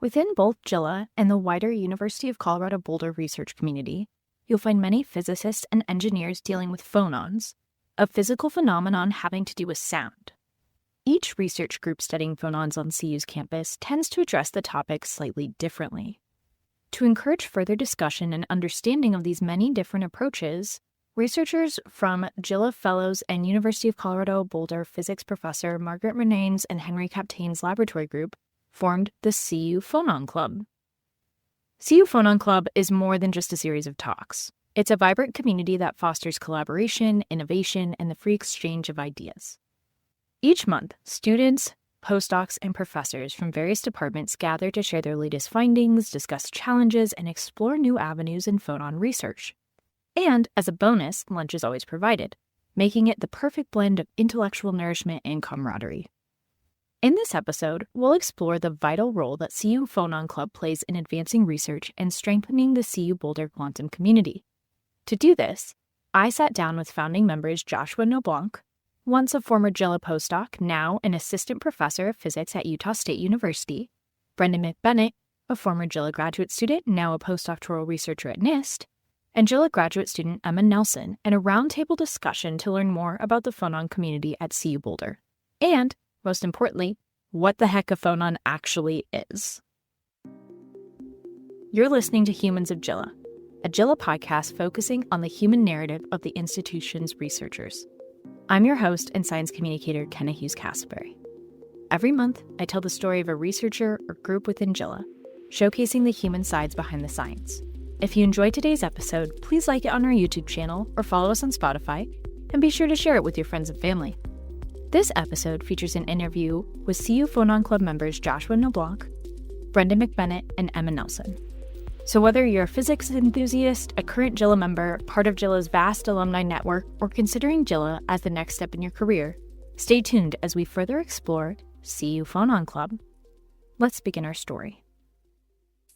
Within both JILA and the wider University of Colorado Boulder research community, you'll find many physicists and engineers dealing with phonons, a physical phenomenon having to do with sound. Each research group studying phonons on CU's campus tends to address the topic slightly differently. To encourage further discussion and understanding of these many different approaches, researchers from JILA Fellows and University of Colorado Boulder physics professor Margaret Renane's and Henry Captain's laboratory group formed the CU Phonon Club. CU Phonon Club is more than just a series of talks. It's a vibrant community that fosters collaboration, innovation, and the free exchange of ideas. Each month, students, postdocs, and professors from various departments gather to share their latest findings, discuss challenges, and explore new avenues in phonon research. And, as a bonus, lunch is always provided, making it the perfect blend of intellectual nourishment and camaraderie. In this episode, we'll explore the vital role that CU Phonon Club plays in advancing research and strengthening the CU Boulder quantum community. To do this, I sat down with founding members Joshua Noblanc, once a former JILA postdoc, now an assistant professor of physics at Utah State University, Brendan McBennett, a former JILA graduate student, now a postdoctoral researcher at NIST, and JILA graduate student Emma Nelson, and a roundtable discussion to learn more about the phonon community at CU Boulder. And, most importantly, what the heck a phonon actually is. You're listening to Humans of JILA, a JILA podcast focusing on the human narrative of the institution's researchers. I'm your host and science communicator, Kenna Hughes-Castleberry. Every month, I tell the story of a researcher or group within JILA, showcasing the human sides behind the science. If you enjoyed today's episode, please like it on our YouTube channel or follow us on Spotify, and be sure to share it with your friends and family. This episode features an interview with CU Phonon Club members Joshua Noblanc, Brendan McBennett, and Emma Nelson. So whether you're a physics enthusiast, a current JILA member, part of JILA's vast alumni network, or considering JILA as the next step in your career, stay tuned as we further explore CU Phonon Club. Let's begin our story.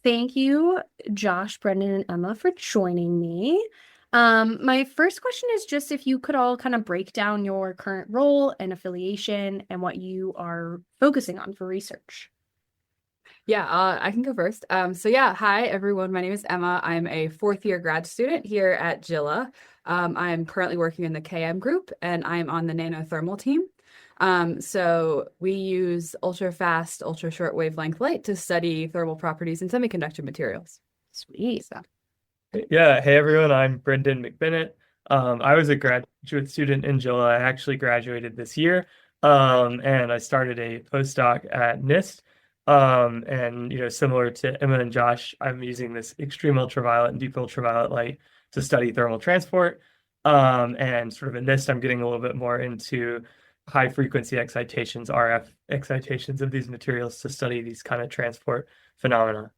Thank you, Josh, Brendan, and Emma, for joining me. My first question is just if you could all kind of break down your current role and affiliation and what you are focusing on for research. Yeah, I can go first. Hi, everyone. My name is Emma. I'm a fourth-year grad student here at JILA. I'm currently working in the KM group, and I'm on the nanothermal team. So we use ultra-fast, ultra-short wavelength light to study thermal properties in semiconductor materials. Sweet. Yeah, hey everyone, I'm Brendan McBennett. I was a graduate student in JILA. I actually graduated this year, and I started a postdoc at NIST. Similar to Emma and Josh, I'm using this extreme ultraviolet and deep ultraviolet light to study thermal transport. And sort of in NIST, I'm getting a little bit more into high frequency excitations, RF excitations of these materials to study these kind of transport phenomena.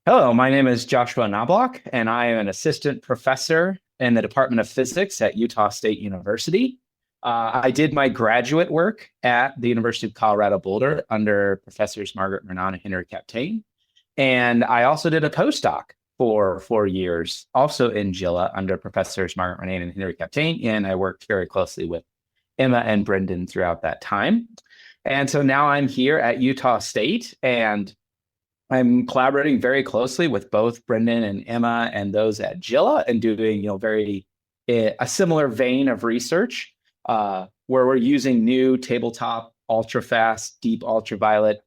Hello, my name is Joshua Knobloch, and I am an assistant professor in the Department of Physics at Utah State University. I did my graduate work at the University of Colorado Boulder under Professors Margaret Renan and Henry Captain. And I also did a postdoc for 4 years, also in JILA under Professors Margaret Renan and Henry Captain. And I worked very closely with Emma and Brendan throughout that time. And so now I'm here at Utah State, and I'm collaborating very closely with both Brendan and Emma and those at JILA and doing, a similar vein of research where we're using new tabletop, ultra-fast, deep ultraviolet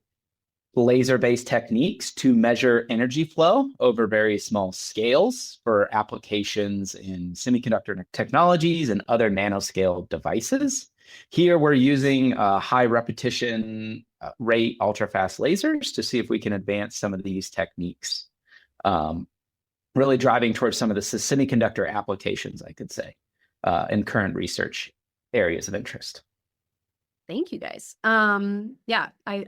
laser-based techniques to measure energy flow over very small scales for applications in semiconductor technologies and other nanoscale devices. Here we're using high repetition rate ultra-fast lasers to see if we can advance some of these techniques, really driving towards some of the semiconductor applications, I could say, in current research areas of interest. Thank you, guys. I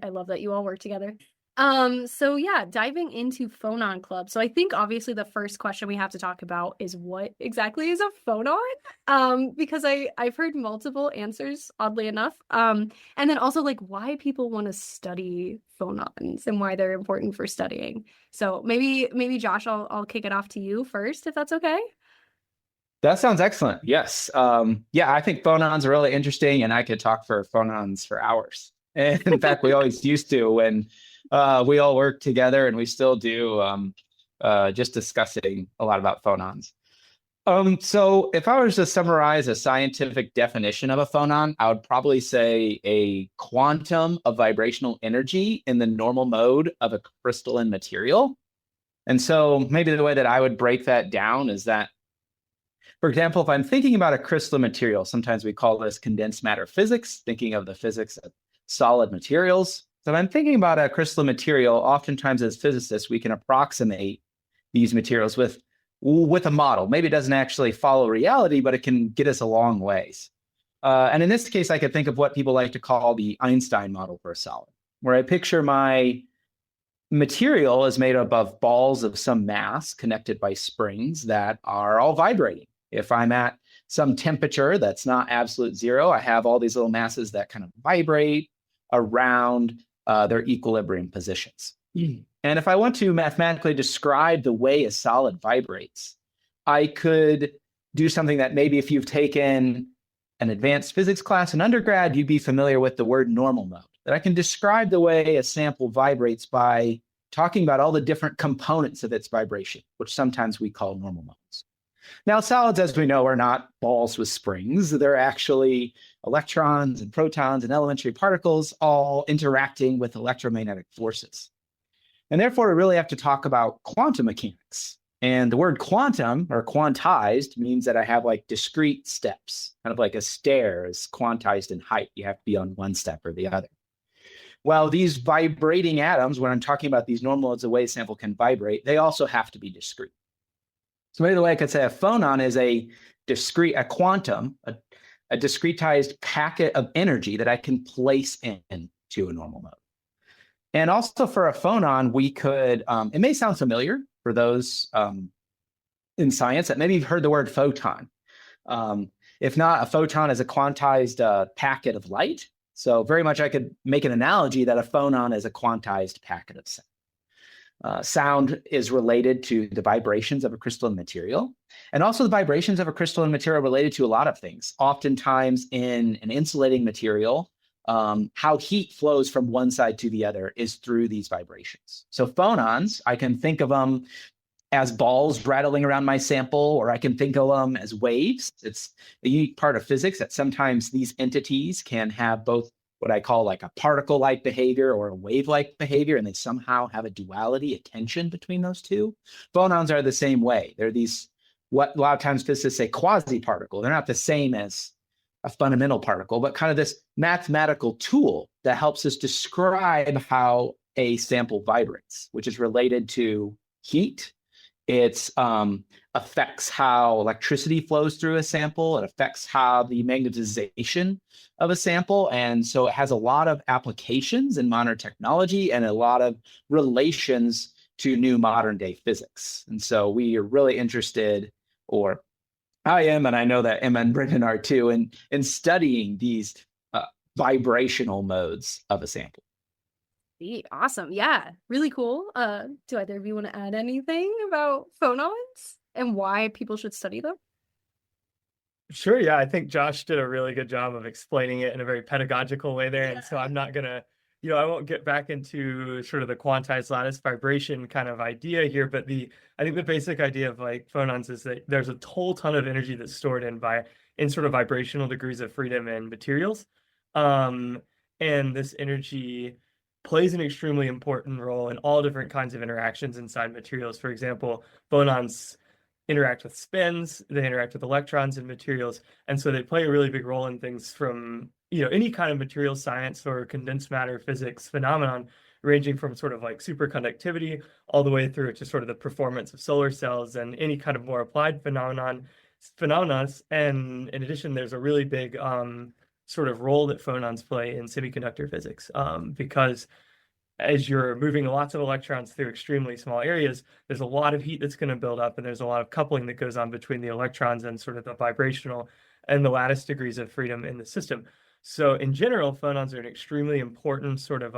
love that you all work together. Diving into Phonon Club. So I think obviously the first question we have to talk about is what exactly is a phonon? Because I've heard multiple answers, oddly enough. And then also like why people want to study phonons and why they're important for studying. So maybe Josh, I'll kick it off to you first, if that's okay. That sounds excellent. Yes. I think phonons are really interesting, and I could talk for phonons for hours. And in fact, we always used to when We all work together, and we still do, just discussing a lot about phonons. So if I was to summarize a scientific definition of a phonon, I would probably say a quantum of vibrational energy in the normal mode of a crystalline material. And so maybe the way that I would break that down is that, for example, if I'm thinking about a crystalline material, sometimes we call this condensed matter physics, thinking of the physics of solid materials. So if I'm thinking about a crystalline material, oftentimes as physicists, we can approximate these materials with a model. Maybe it doesn't actually follow reality, but it can get us a long ways. And in this case, I could think of what people like to call the Einstein model for a solid, where I picture my material is made up of balls of some mass connected by springs that are all vibrating. If I'm at some temperature that's not absolute zero, I have all these little masses that kind of vibrate around their equilibrium positions. And if I want to mathematically describe the way a solid vibrates, I could do something that maybe if you've taken an advanced physics class in undergrad, you'd be familiar with the word normal mode. That I can describe the way a sample vibrates by talking about all the different components of its vibration, which sometimes we call normal modes. Now, solids, as we know, are not balls with springs. They're actually electrons and protons and elementary particles all interacting with electromagnetic forces. And therefore, we really have to talk about quantum mechanics. And the word quantum or quantized means that I have like discrete steps, kind of like a stair is quantized in height. You have to be on one step or the other. Well, these vibrating atoms, when I'm talking about these normal modes of way a sample can vibrate, they also have to be discrete. So maybe the way I could say a phonon is a quantum, a discretized packet of energy that I can place into a normal mode. And also for a phonon, we could, it may sound familiar for those in science that maybe you've heard the word photon. If not, a photon is a quantized packet of light. So very much I could make an analogy that a phonon is a quantized packet of sound. Sound is related to the vibrations of a crystalline material. And also the vibrations of a crystalline material related to a lot of things. Oftentimes in an insulating material, how heat flows from one side to the other is through these vibrations. So phonons, I can think of them as balls rattling around my sample, or I can think of them as waves. It's a unique part of physics that sometimes these entities can have both what I call like a particle-like behavior or a wave-like behavior, and they somehow have a duality, a tension between those two. Phonons are the same way. They're these, what a lot of times physicists say quasi-particle. They're not the same as a fundamental particle, but kind of this mathematical tool that helps us describe how a sample vibrates, which is related to heat. It affects how electricity flows through a sample. It affects how the magnetization of a sample. And so it has a lot of applications in modern technology and a lot of relations to new modern day physics. And so we are really interested, or I am, and I know that Emma and Brendan are too, in studying these vibrational modes of a sample. Awesome. Yeah, really cool. Do either of you want to add anything about phonons and why people should study them? Sure, yeah, I think Josh did a really good job of explaining it in a very pedagogical way there. And so I'm not gonna, I won't get back into sort of the quantized lattice vibration kind of idea here, but I think the basic idea of like phonons is that there's a whole ton of energy that's stored in sort of vibrational degrees of freedom in materials. And this energy plays an extremely important role in all different kinds of interactions inside materials. For example, phonons interact with spins, they interact with electrons in materials, and so they play a really big role in things from any kind of material science or condensed matter physics phenomenon, ranging from sort of like superconductivity all the way through to sort of the performance of solar cells and any kind of more applied phenomena. And in addition, there's a really big sort of role that phonons play in semiconductor physics, because as you're moving lots of electrons through extremely small areas, there's a lot of heat that's going to build up, and there's a lot of coupling that goes on between the electrons and sort of the vibrational and the lattice degrees of freedom in the system. So in general, phonons are an extremely important sort of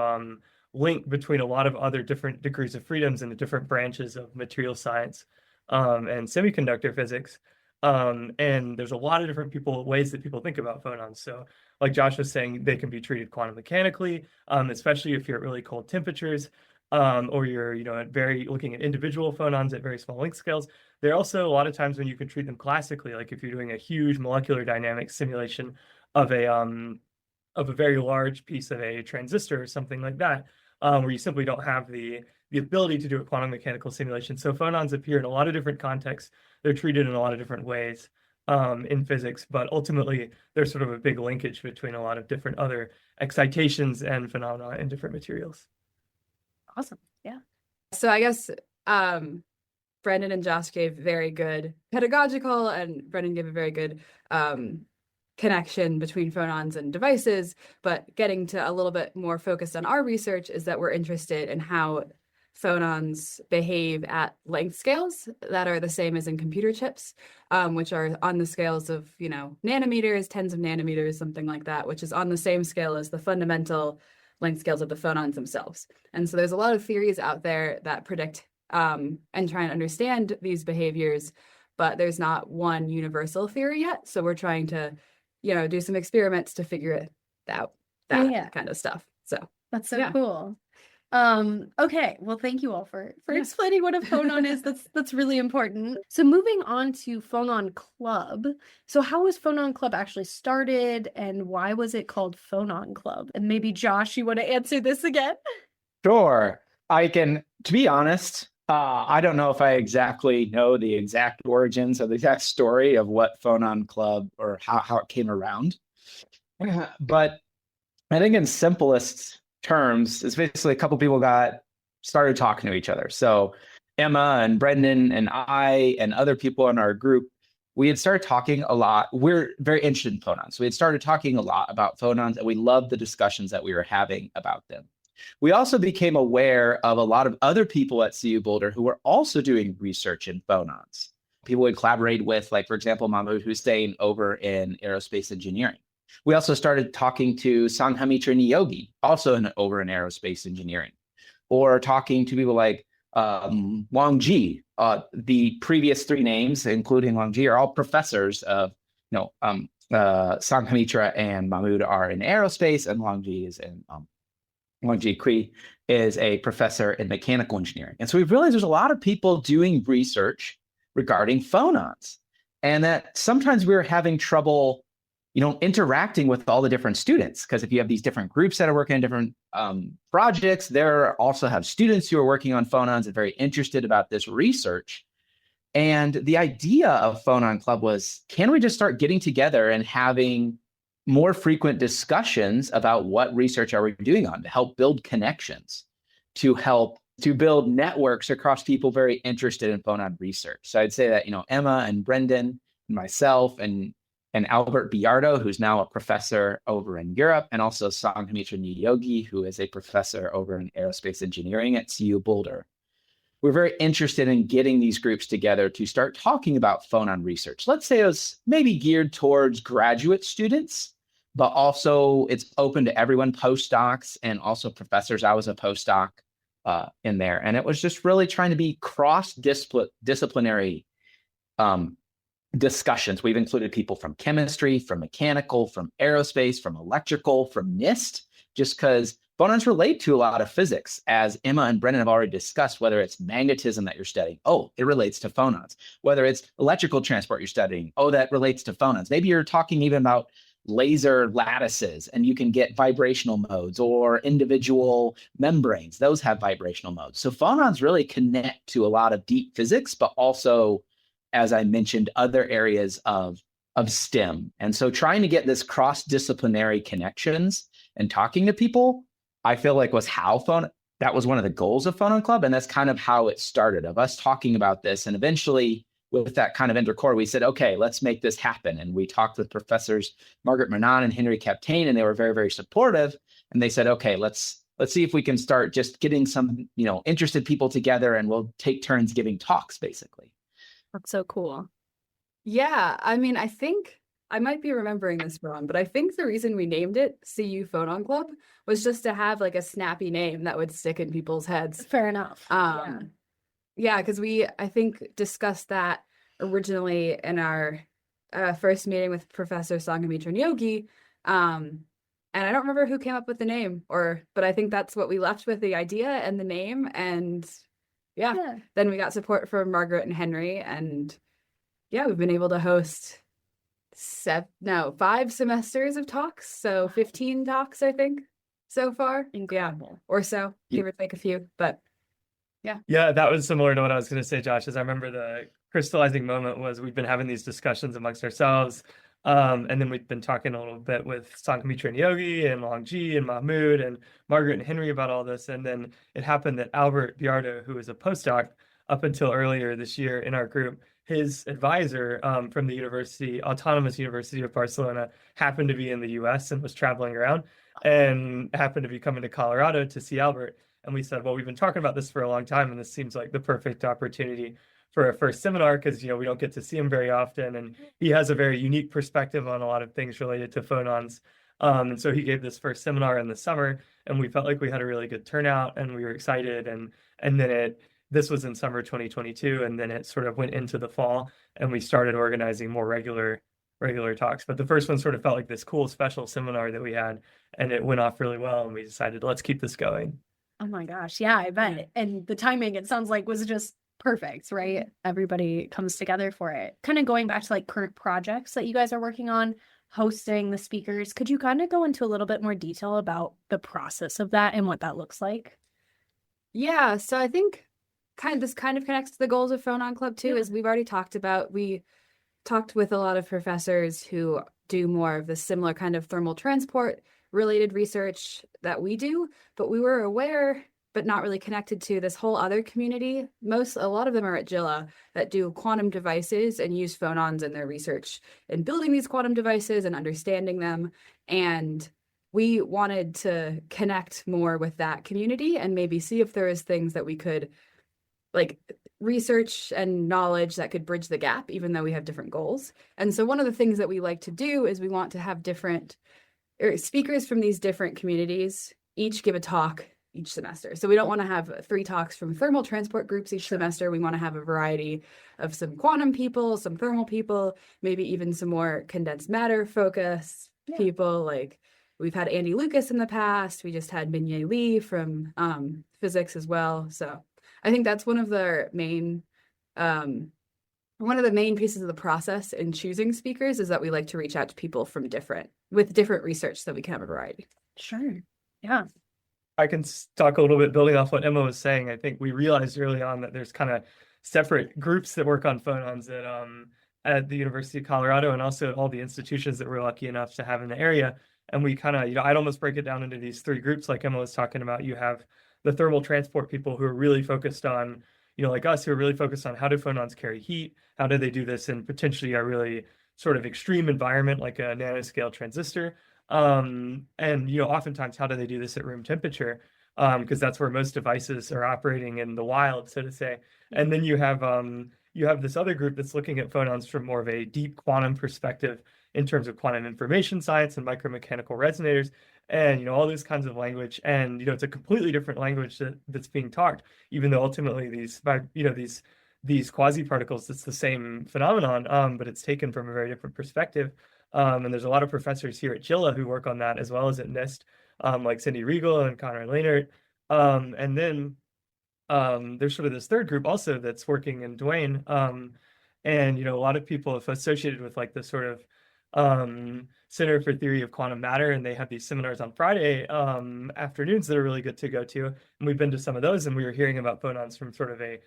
link between a lot of other different degrees of freedoms in the different branches of material science and semiconductor physics. And there's a lot of different ways that people think about phonons. So like Josh was saying, they can be treated quantum mechanically, especially if you're at really cold temperatures, or you're, looking at individual phonons at very small length scales. There are also a lot of times when you can treat them classically, like if you're doing a huge molecular dynamics simulation of a very large piece of a transistor or something like that, where you simply don't have the ability to do a quantum mechanical simulation. So phonons appear in a lot of different contexts. They're treated in a lot of different ways in physics, but ultimately there's sort of a big linkage between a lot of different other excitations and phenomena in different materials. Awesome. Yeah. So I guess Brendan and Josh gave very good pedagogical, and Brendan gave a very good connection between phonons and devices. But getting to a little bit more focused on our research is that we're interested in how phonons behave at length scales that are the same as in computer chips, which are on the scales of, nanometers, tens of nanometers, something like that, which is on the same scale as the fundamental length scales of the phonons themselves. And so there's a lot of theories out there that predict and try and understand these behaviors, but there's not one universal theory yet. So we're trying to, do some experiments to figure it out, that kind of stuff. So that's so cool. Okay, well, thank you all for explaining what a phonon is. That's really important. So moving on to Phonon Club. So how was Phonon Club actually started, and why was it called Phonon Club? And maybe Josh, you want to answer this again? Sure. To be honest, I don't know if I exactly know the exact origins of the exact story of what Phonon Club or how it came around. But I think in simplest terms, it's basically a couple people started talking to each other. So Emma and Brendan and I and other people in our group, we had started talking a lot. We're very interested in phonons. So we had started talking a lot about phonons, and we loved the discussions that we were having about them. We also became aware of a lot of other people at CU Boulder who were also doing research in phonons. People would collaborate with, like, for example, Mahmoud Hussein over in aerospace engineering. We also started talking to Sanghamitra Niyogi, also over in aerospace engineering, or talking to people like Wang Ji. The previous three names, including Wang Ji, are all professors of, Sanghamitra and Mahmoud are in aerospace, and Wang Ji Kui is a professor in mechanical engineering. And so we've realized there's a lot of people doing research regarding phonons, and that sometimes we're having trouble interacting with all the different students, because if you have these different groups that are working on different projects, there also have students who are working on phonons and very interested about this research. And the idea of Phonon Club was, can we just start getting together and having more frequent discussions about what research are we doing on to help build connections, to build networks across people very interested in phonon research. So I'd say that, Emma and Brendan and myself and Albert Biardo, who's now a professor over in Europe, and also Sanghamitra Niyogi, who is a professor over in aerospace engineering at CU Boulder. We're very interested in getting these groups together to start talking about phonon research. Let's say it was maybe geared towards graduate students, but also it's open to everyone, postdocs and also professors. I was a postdoc in there, and it was just really trying to be cross-disciplinary discussions. We've included people from chemistry, from mechanical, from aerospace, from electrical, from NIST, just because phonons relate to a lot of physics. As Emma and Brendan have already discussed, whether it's magnetism that you're studying, it relates to phonons. Whether it's electrical transport you're studying, that relates to phonons. Maybe you're talking even about laser lattices, and you can get vibrational modes, or individual membranes. Those have vibrational modes. So phonons really connect to a lot of deep physics, but also, as I mentioned, other areas of STEM. And so trying to get this cross-disciplinary connections and talking to people, I feel like that was one of the goals of Phonon Club. And that's kind of how it started, of us talking about this. And eventually, with that kind of intercore, we said, okay, let's make this happen. And we talked with professors Margaret Mernon and Henry Captain, and they were very, very supportive. And they said, okay, let's see if we can start just getting some, interested people together, and we'll take turns giving talks, basically. That's so cool. Yeah, I mean, I think I might be remembering this wrong, but I think the reason we named it CU Phonon Club was just to have like a snappy name that would stick in people's heads. Fair enough. Yeah, because I think, discussed that originally in our first meeting with Professor Sanghamitra Niyogi, And I don't remember who came up with the name, but I think that's what we left with, the idea and the name. And Yeah. then we got support from Margaret and Henry, and we've been able to host 5 semesters of talks, so 15 talks, I think, so far. Incredible. Or so, give or take a few, but Yeah, that was similar to what I was going to say, Josh, is I remember the crystallizing moment was we've been having these discussions amongst ourselves. And then we've been talking a little bit with Sankamitra and Yogi and Longji and Mahmood and Margaret and Henry about all this. And then it happened that Albert Biardo, who was a postdoc up until earlier this year in our group, his advisor from the Autonomous University of Barcelona, happened to be in the US and was traveling around and happened to be coming to Colorado to see Albert. And we said, well, we've been talking about this for a long time, and this seems like the perfect opportunity for our first seminar because, we don't get to see him very often. And he has a very unique perspective on a lot of things related to phonons. And so he gave this first seminar in the summer, and we felt like we had a really good turnout, and we were excited. And then this was in summer 2022, and then it sort of went into the fall, and we started organizing more regular talks. But the first one sort of felt like this cool special seminar that we had, and it went off really well, and we decided, let's keep this going. Oh my gosh. Yeah, I bet. And the timing, it sounds like, was just perfect, right? Everybody comes together for it. Kind of going back to like current projects that you guys are working on, hosting the speakers. Could you kind of go into a little bit more detail about the process of that and what that looks like? Yeah, so I think this kind of connects to the goals of Phonon Club too, as we've already talked about. We talked with a lot of professors who do more of the similar kind of thermal transport related research that we do, but we were aware but not really connected to this whole other community. A lot of them are at JILA that do quantum devices and use phonons in their research in building these quantum devices and understanding them. And we wanted to connect more with that community and maybe see if there is things that we could like research and knowledge that could bridge the gap, even though we have different goals. And so one of the things that we like to do is we want to have different speakers from these different communities each give a talk each semester. So we don't want to have 3 talks from thermal transport groups each semester. We want to have a variety of some quantum people, some thermal people, maybe even some more condensed matter focused people. Like we've had Andy Lucas in the past. We just had Minye Lee from physics as well. So I think that's one of the main pieces of the process in choosing speakers is that we like to reach out to people with different research so we can have a variety. Sure. Yeah. I can talk a little bit building off what Emma was saying. I think we realized early on that there's kind of separate groups that work on phonons at the University of Colorado and also at all the institutions that we're lucky enough to have in the area. And we kind of, I'd almost break it down into these 3 groups like Emma was talking about. You have the thermal transport people who are really focused on, like us, who are really focused on how do phonons carry heat? How do they do this in potentially a really sort of extreme environment like a nanoscale transistor? And oftentimes how do they do this at room temperature? Because that's where most devices are operating in the wild, so to say. And then you have this other group that's looking at phonons from more of a deep quantum perspective in terms of quantum information science and micromechanical resonators and all these kinds of language. And it's a completely different language that's being talked, even though ultimately these quasi-particles, it's the same phenomenon, but it's taken from a very different perspective. And there's a lot of professors here at JILA who work on that as well as at NIST, like Cindy Regal and Connor Lehnert. And then there's sort of this third group also that's working in Dwayne. And a lot of people have associated with like this sort of Center for Theory of Quantum Matter, and they have these seminars on Friday afternoons that are really good to go to. And we've been to some of those, and we were hearing about phonons from sort of a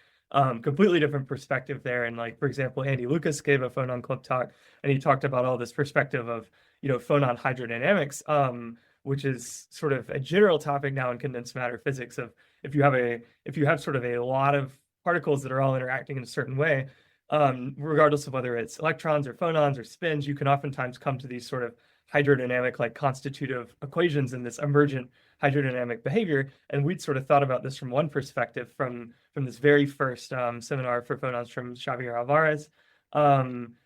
completely different perspective there. And like, for example, Andy Lucas gave a Phonon Club talk, and he talked about all this perspective of, phonon hydrodynamics, which is sort of a general topic now in condensed matter physics of if you have sort of a lot of particles that are all interacting in a certain way, regardless of whether it's electrons or phonons or spins, you can oftentimes come to these sort of hydrodynamic, like constitutive equations in this emergent hydrodynamic behavior. And we'd sort of thought about this from one perspective from this very first seminar for phonons from Xavier Alvarez. And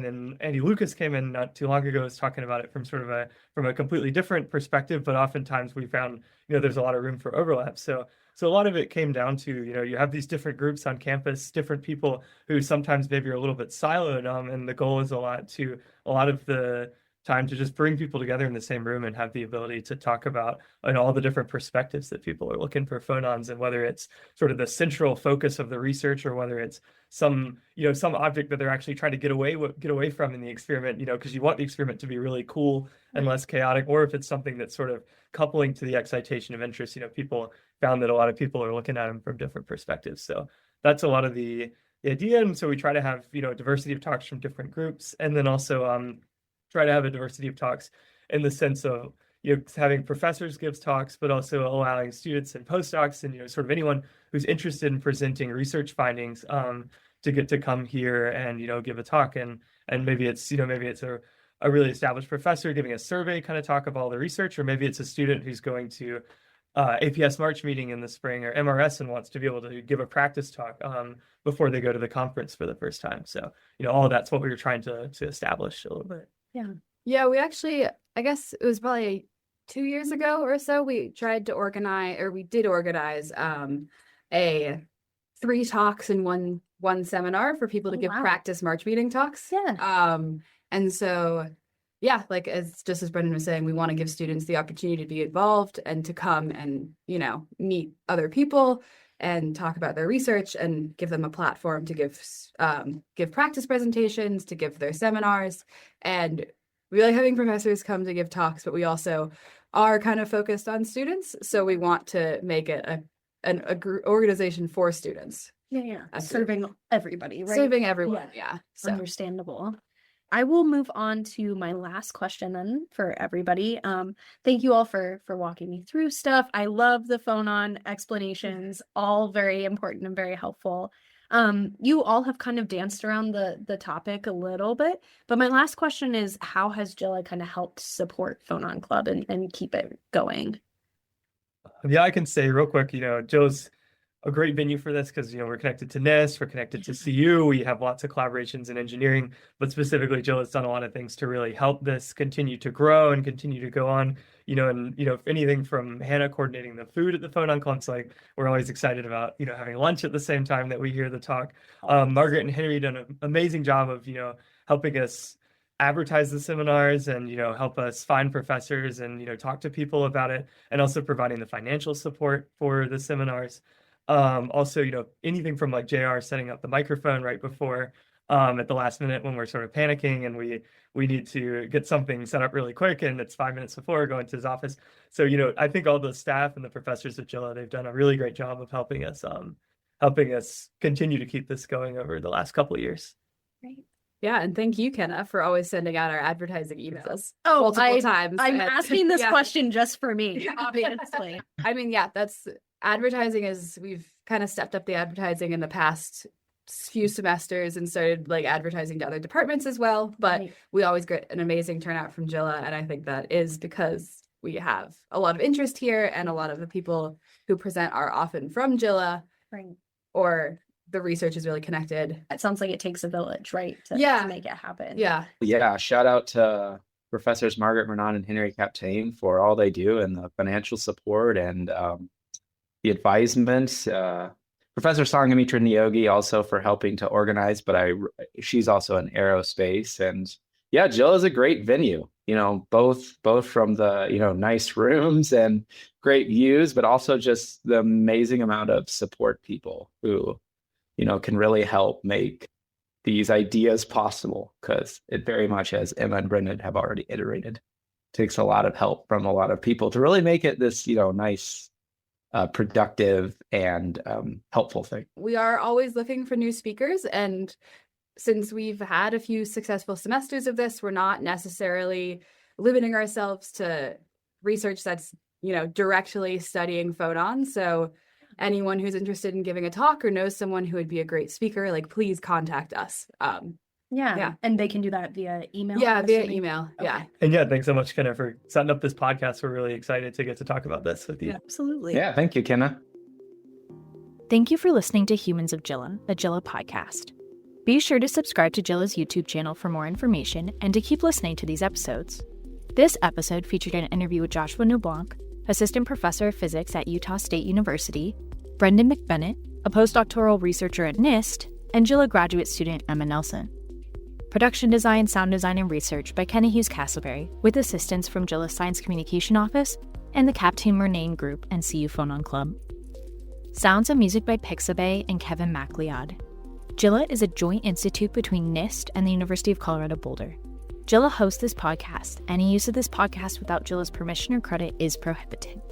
then Andy Lucas came in not too long ago, was talking about it from from a completely different perspective, but oftentimes we found, there's a lot of room for overlap. So a lot of it came down to, you have these different groups on campus, different people who sometimes maybe are a little bit siloed. And the goal is a lot of the time to just bring people together in the same room and have the ability to talk about all the different perspectives that people are looking for phonons, and whether it's sort of the central focus of the research or whether it's some object that they're actually trying to get away from in the experiment, because you want the experiment to be really cool and less chaotic, or if it's something that's sort of coupling to the excitation of interest. People found that a lot of people are looking at them from different perspectives. So that's a lot of the idea. And so we try to have, a diversity of talks from different groups, and then also try to have a diversity of talks in the sense of, having professors give talks, but also allowing students and postdocs and, sort of anyone who's interested in presenting research findings to get to come here and, give a talk. And maybe it's a really established professor giving a survey kind of talk of all the research, or maybe it's a student who's going to APS March meeting in the spring or MRS and wants to be able to give a practice talk before they go to the conference for the first time. So, all of that's what we were trying to establish a little bit. Yeah, we actually, I guess it was probably 2 years ago or so, we did organize a 3 talks in one seminar for people to give practice March meeting talks. And so, yeah, like as Brendan was saying, we want to give students the opportunity to be involved and to come and, meet other people and talk about their research and give them a platform to give practice presentations, to give their seminars. And we like having professors come to give talks, but we also are kind of focused on students. So we want to make it an organization for students. Serving everybody, right? Serving everyone, So. Understandable. I will move on to my last question then for everybody. Thank you all for walking me through stuff. I love the phonon explanations, all very important and very helpful. You all have kind of danced around the topic a little bit, but my last question is, how has JILA kind of helped support Phonon Club and keep it going? Yeah, I can say real quick, JILA's a great venue for this because, we're connected to NIST, we're connected to CU, we have lots of collaborations in engineering, but specifically JILA has done a lot of things to really help this continue to grow and continue to go on, if anything from Hannah coordinating the food at the Phonon Club, like we're always excited about, having lunch at the same time that we hear the talk. Margaret and Henry done an amazing job of, helping us advertise the seminars and, help us find professors and, talk to people about it, and also providing the financial support for the seminars. Also, anything from like JR setting up the microphone right before at the last minute when we're sort of panicking and we need to get something set up really quick and it's 5 minutes before going to his office. So, I think all the staff and the professors at JILA, they've done a really great job of helping us continue to keep this going over the last couple of years. Great. Yeah, and thank you, Kenna, for always sending out our advertising emails multiple times. I'm asking this question just for me, obviously. I mean, that's advertising we've kind of stepped up the advertising in the past few semesters and started like advertising to other departments as well. But we always get an amazing turnout from JILA, and I think that is because we have a lot of interest here, and a lot of the people who present are often from JILA, or the research is really connected. It sounds like it takes a village, right? To make it happen. Yeah. Shout out to Professors Margaret Mernon and Henry Captain for all they do and the financial support and the advisement. Professor Sangamitra Niyogi also for helping to organize, but she's also in aerospace. And yeah, JILA is a great venue, both from the, nice rooms and great views, but also just the amazing amount of support people who can really help make these ideas possible, because it very much, as Emma and Brendan have already iterated, takes a lot of help from a lot of people to really make it this, nice, productive and helpful thing. We are always looking for new speakers, and since we've had a few successful semesters of this, we're not necessarily limiting ourselves to research that's, directly studying phonons. So anyone who's interested in giving a talk or knows someone who would be a great speaker, please contact us. Yeah. And they can do that via email? Yeah, via email. Okay. Yeah. And thanks so much, Kenna, for setting up this podcast. We're really excited to get to talk about this with you. Absolutely. Yeah, thank you, Kenna. Thank you for listening to Humans of JILA, a JILA podcast. Be sure to subscribe to JILA's YouTube channel for more information and to keep listening to these episodes. This episode featured an interview with Joshua Noblanc, Assistant Professor of Physics at Utah State University, Brendan McBennett, a postdoctoral researcher at NIST, and JILA graduate student Emma Nelson. Production design, sound design, and research by Kenny Hughes Castleberry, with assistance from JILA Science Communication Office and the Captain Murnane Group and CU Phonon Club. Sounds and music by Pixabay and Kevin MacLeod. JILA is a joint institute between NIST and the University of Colorado Boulder. JILA hosts this podcast. Any use of this podcast without JILA's permission or credit is prohibited.